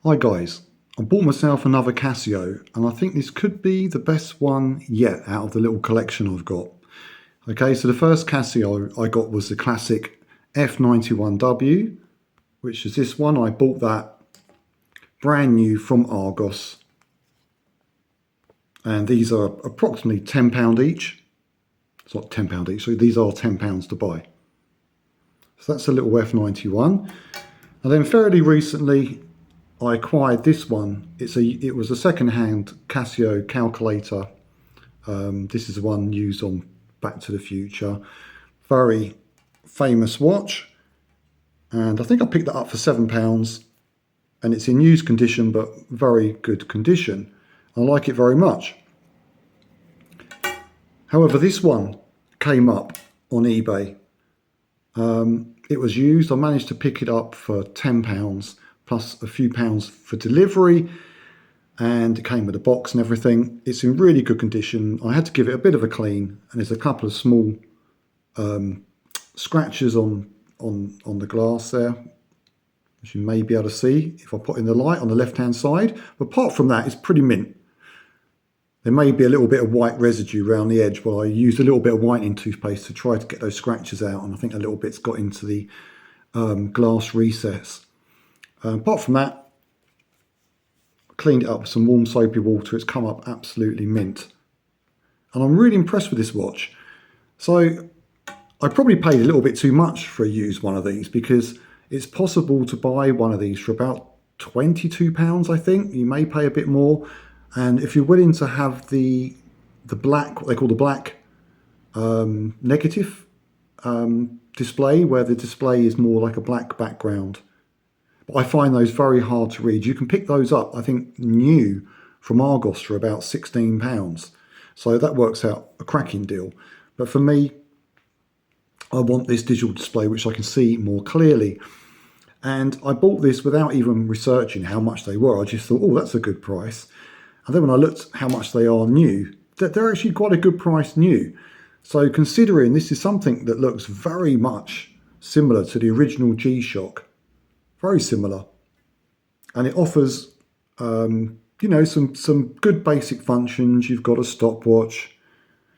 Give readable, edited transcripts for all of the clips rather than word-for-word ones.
Hi guys, I bought myself another Casio and I think this could be the best one yet out of the little collection I've got. Okay, so the first Casio I got was the classic F91W, which is this one. I bought that brand new from Argos, and these are approximately £10 each. It's not £10 each, so these are £10 to buy. So that's a little F91. And then fairly recently I acquired this one. It was a second-hand Casio calculator. This is the one used on Back to the Future. Very famous watch, and I think I picked that up for £7, and it's in used condition but very good condition. I like it very much. However, this one came up on eBay. It was used. I managed to pick it up for £10 plus a few pounds for delivery, and it came with a box and everything. It's in really good condition. I had to give it a bit of a clean, and there's a couple of small scratches on the glass there, which you may be able to see if I put in the light on the left hand side. But apart from that, it's pretty mint. There may be a little bit of white residue around the edge, but I used a little bit of whitening toothpaste to try to get those scratches out, and I think a little bit's got into the glass recess. Apart from that, I cleaned it up with some warm soapy water. It's come up absolutely mint. And I'm really impressed with this watch. So I probably paid a little bit too much for a used one of these, because it's possible to buy one of these for about £22, I think. You may pay a bit more. And if you're willing to have the black, what they call the black negative display, where the display is more like a black background. But I find those very hard to read. You can pick those up, I think, new from Argos for about £16. So that works out a cracking deal. But for me, I want this digital display which I can see more clearly. And I bought this without even researching how much they were. I just thought, oh, that's a good price. And then when I looked how much they are new, they're actually quite a good price new. So considering this is something that looks very much similar to the original G-Shock, very similar, and it offers you know, some good basic functions. You've got a stopwatch,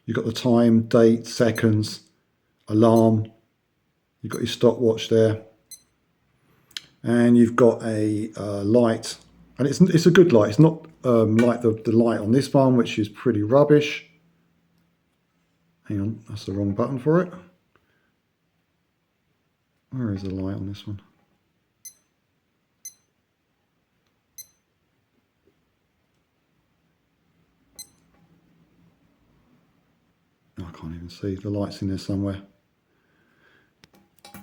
you've got the time, date, seconds, alarm, you've got your stopwatch there, and you've got a light, and it's a good light. It's not like the light on this one, which is pretty rubbish. Hang on, that's the wrong button for it. Where is the light on this one? I can't even see. The light's in there somewhere.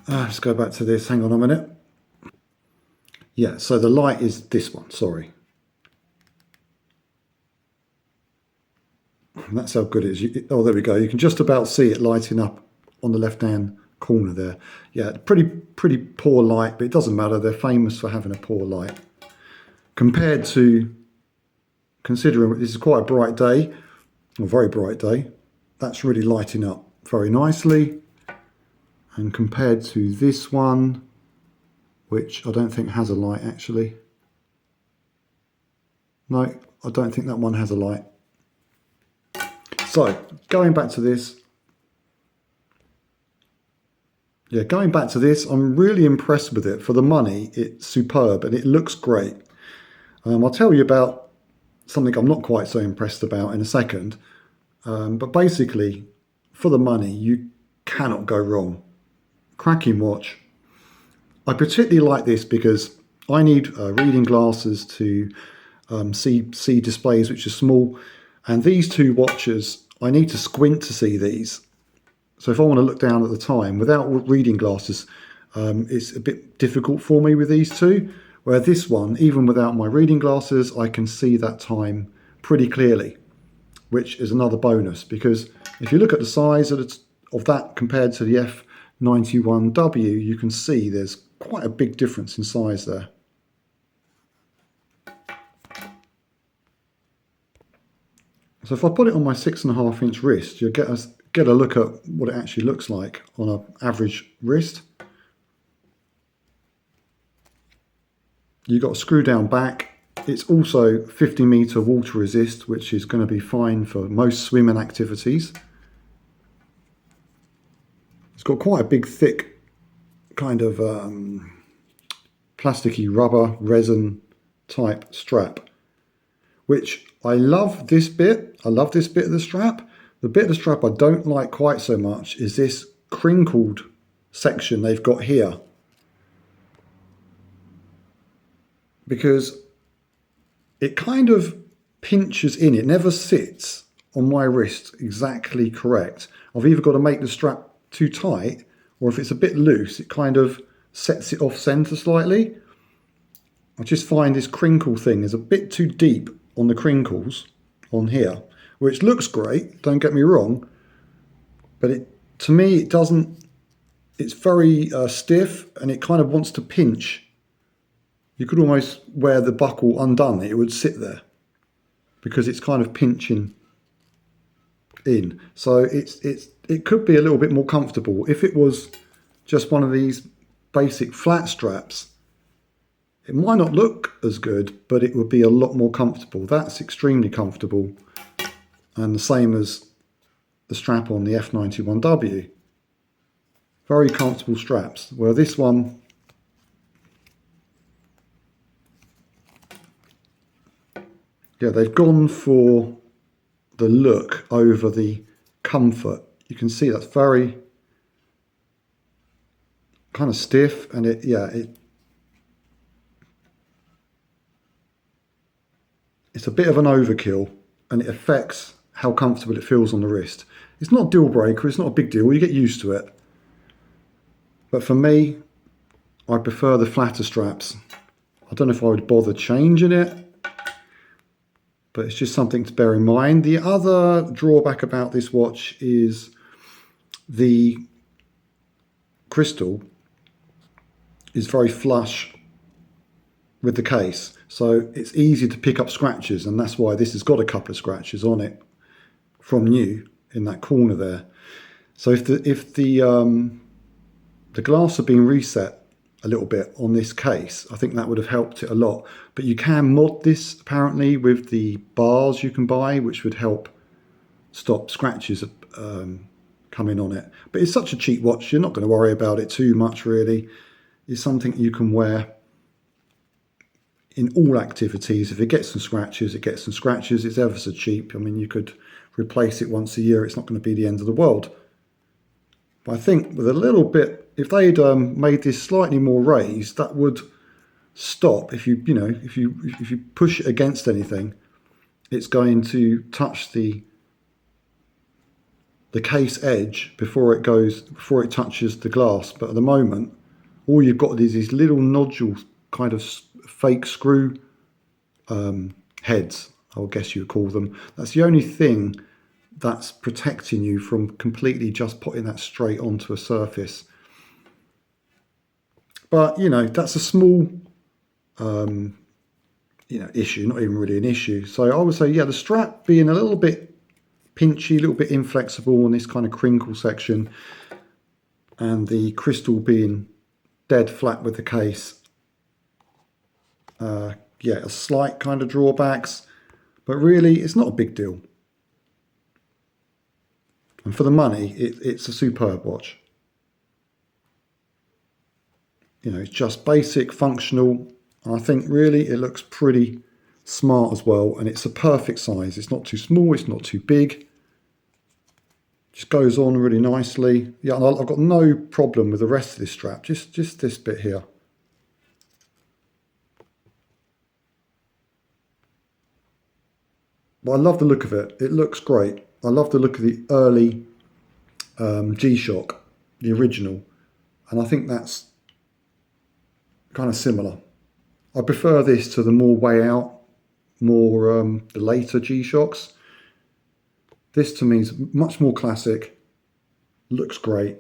Let's go back to this. Hang on a minute. Yeah, so the light is this one. Sorry. That's how good it is. Oh, there we go. You can just about see it lighting up on the left-hand corner there. Yeah, pretty poor light, but it doesn't matter. They're famous for having a poor light. Compared to, considering this is quite a bright day, a very bright day, that's really lighting up very nicely. And compared to this one, which I don't think has a light actually. No, I don't think that one has a light. So going back to this, I'm really impressed with it. For the money, it's superb and it looks great. I'll tell you about something I'm not quite so impressed about in a second. But basically, for the money, you cannot go wrong. Cracking watch. I particularly like this because I need reading glasses to see displays which are small, and these two watches, I need to squint to see these. So if I want to look down at the time without reading glasses, it's a bit difficult for me with these two. Where this one, even without my reading glasses, I can see that time pretty clearly, which is another bonus, because if you look at the size of that compared to the F91W, you can see there's quite a big difference in size there. So if I put it on my 6.5-inch wrist, you'll get a look at what it actually looks like on an average wrist. You've got a screw down back. It's also 50-meter water resist, which is going to be fine for most swimming activities. It's got quite a big, thick kind of plasticky rubber resin type strap, which I love this bit. I love this bit of the strap. The bit of the strap I don't like quite so much is this crinkled section they've got here, because it kind of pinches in. It never sits on my wrist exactly correct. I've either got to make the strap too tight, or if it's a bit loose, it kind of sets it off center slightly. I just find this crinkle thing is a bit too deep on the crinkles on here, which looks great, don't get me wrong, but to me it doesn't. It's very stiff, and it kind of wants to pinch. You could almost wear the buckle undone, it would sit there because it's kind of pinching in. So it could be a little bit more comfortable if it was just one of these basic flat straps. It might not look as good, but it would be a lot more comfortable. That's extremely comfortable, and the same as the strap on the F91W. Very comfortable straps. Well, this one, yeah, they've gone for the look over the comfort. You can see that's very kind of stiff, and it's a bit of an overkill, and it affects how comfortable it feels on the wrist. It's not a deal breaker, it's not a big deal, you get used to it. But for me, I prefer the flatter straps. I don't know if I would bother changing it, but it's just something to bear in mind. The other drawback about this watch is the crystal is very flush with the case, so it's easy to pick up scratches, and that's why this has got a couple of scratches on it from new in that corner there. So if the glass had been reset a little bit on this case, I think that would have helped it a lot. But you can mod this apparently with the bars you can buy, which would help stop scratches coming on it. But it's such a cheap watch, you're not going to worry about it too much really. It's something you can wear in all activities. If it gets some scratches, it gets some scratches. It's ever so cheap. I mean, you could replace it once a year. It's not going to be the end of the world. But I think with a little bit, if they'd made this slightly more raised, that would stop. If you push it against anything, it's going to touch the case edge before it touches the glass. But at the moment, all you've got is these little nodule kind of fake screw heads, I guess you would call them. That's the only thing that's protecting you from completely just putting that straight onto a surface. But that's a small issue, not even really an issue. So I would say, yeah, the strap being a little bit pinchy, a little bit inflexible on this kind of crinkle section, and the crystal being dead flat with the case, a slight kind of drawbacks, but really it's not a big deal. And for the money, it's a superb watch. It's just basic, functional, and I think really it looks pretty smart as well, and it's a perfect size. It's not too small, it's not too big. Just goes on really nicely. Yeah, and I've got no problem with the rest of this strap, just this bit here. But I love the look of it. It looks great. I love the look of the early G-Shock, the original. And I think that's kind of similar. I prefer this to the more way out, the later G-Shocks. This to me is much more classic. Looks great.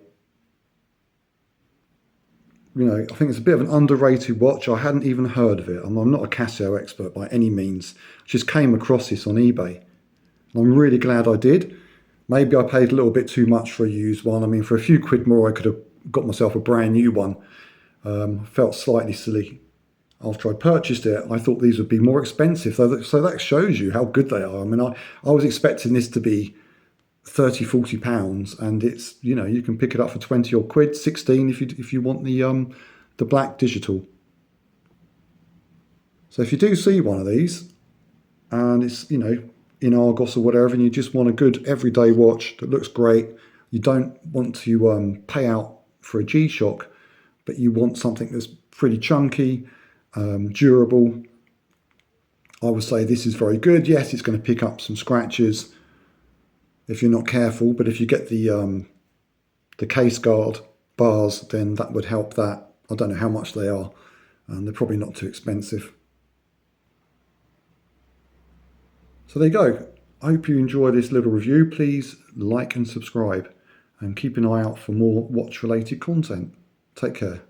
I think it's a bit of an underrated watch. I hadn't even heard of it. I'm not a Casio expert by any means. Just came across this on eBay. And I'm really glad I did. Maybe I paid a little bit too much for a used one. I mean, for a few quid more, I could have got myself a brand new one. Felt slightly silly. after I purchased it, I thought these would be more expensive. So that shows you how good they are. I mean, I was expecting this to be 30, 40 pounds, and it's, you know, you can pick it up for 20 or quid, 16 if you want the black digital. So if you do see one of these and it's, you know, in Argos or whatever, and you just want a good everyday watch that looks great, you don't want to pay out for a G-Shock, but you want something that's pretty chunky, durable, I would say this is very good. Yes, it's going to pick up some scratches if you're not careful, but if you get the case guard bars, then that would help that. I don't know how much they are, and they're probably not too expensive. So there you go. I hope you enjoy this little review. Please like and subscribe, and keep an eye out for more watch related content. Take care.